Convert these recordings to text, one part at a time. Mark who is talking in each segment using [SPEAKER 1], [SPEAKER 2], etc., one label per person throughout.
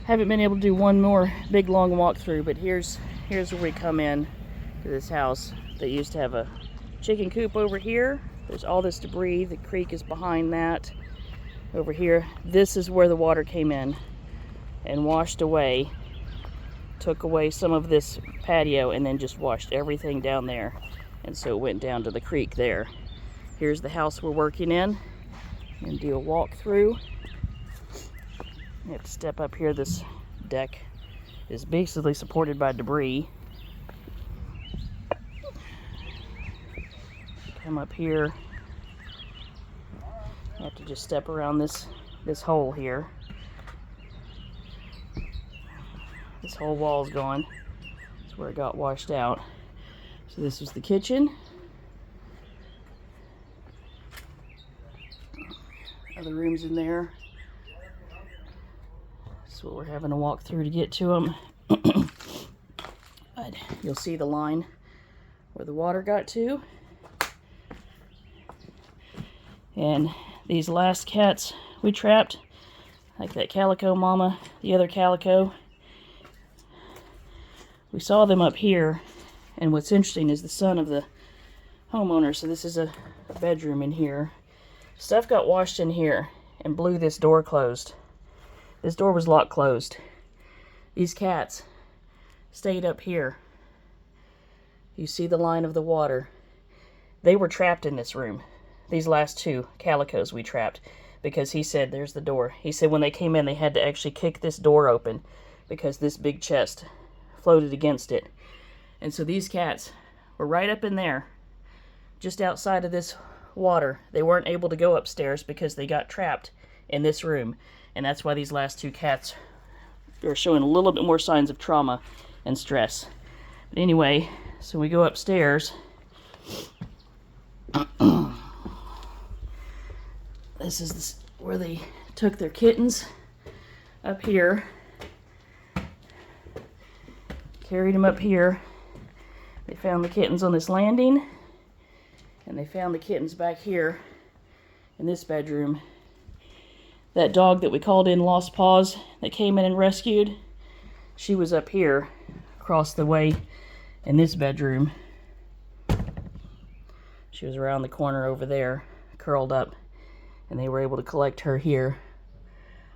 [SPEAKER 1] Haven't been able to do one more big long walkthrough, but here's where we come in to this house. They used to have a chicken coop over here. There's all this debris. The creek is behind that. Over here, this is where the water came in and washed away, took away some of this patio, and then just washed everything down there. And so it went down to the creek there. Here's the house we're working in. And do a walkthrough. You have to step up here. This deck is basically supported by debris. Come up here. You have to just step around this hole here. This whole wall's gone. That's where it got washed out. So this was the kitchen. Other rooms in there. That's what we're having to walk through to get to them. But you'll see the line where the water got to. And these last cats we trapped, like that calico mama, the other calico, we saw them up here. And what's interesting is the son of the homeowner, so this is a bedroom in here. Stuff got washed in here and blew this door closed. This door was locked closed. These cats stayed up here. You see the line of the water. They were trapped in this room. These last two calicos we trapped, because he said, there's the door. He said when they came in, they had to actually kick this door open because this big chest floated against it. And so these cats were right up in there, just outside of this water. They weren't able to go upstairs because they got trapped in this room. And that's why these last two cats are showing a little bit more signs of trauma and stress. But anyway, so we go upstairs. This is where they took their kittens up here. Carried them up here. They found the kittens on this landing. And they found the kittens back here in this bedroom. That dog that we called in Lost Paws that came in and rescued, she was up here across the way in this bedroom. She was around the corner over there, curled up, and they were able to collect her here.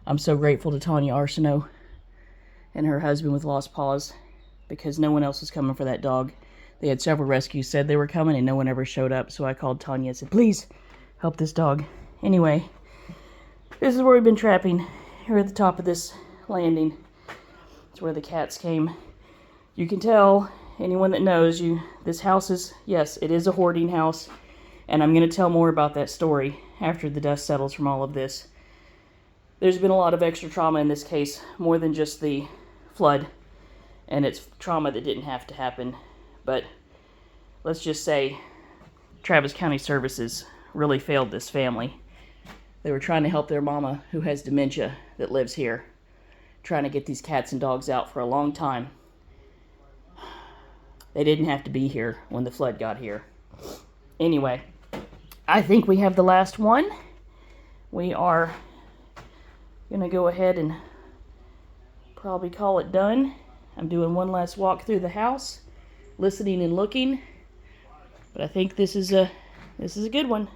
[SPEAKER 1] I'm so grateful to Tanya Arsenault and her husband with Lost Paws, because no one else was coming for that dog. They had several rescues said they were coming and no one ever showed up. So I called Tanya and said, please help this dog. Anyway, this is where we've been trapping. Here at the top of this landing. It's where the cats came. You can tell, anyone that knows you, this house is, yes, it is a hoarding house. And I'm going to tell more about that story after the dust settles from all of this. There's been a lot of extra trauma in this case, more than just the flood. And it's trauma that didn't have to happen. But let's just say Travis County Services really failed this family. They were trying to help their mama who has dementia that lives here. Trying to get these cats and dogs out for a long time. They didn't have to be here when the flood got here. Anyway, I think we have the last one. We are going to go ahead and probably call it done. I'm doing one last walk through the house, listening and looking, but I think this is a good one.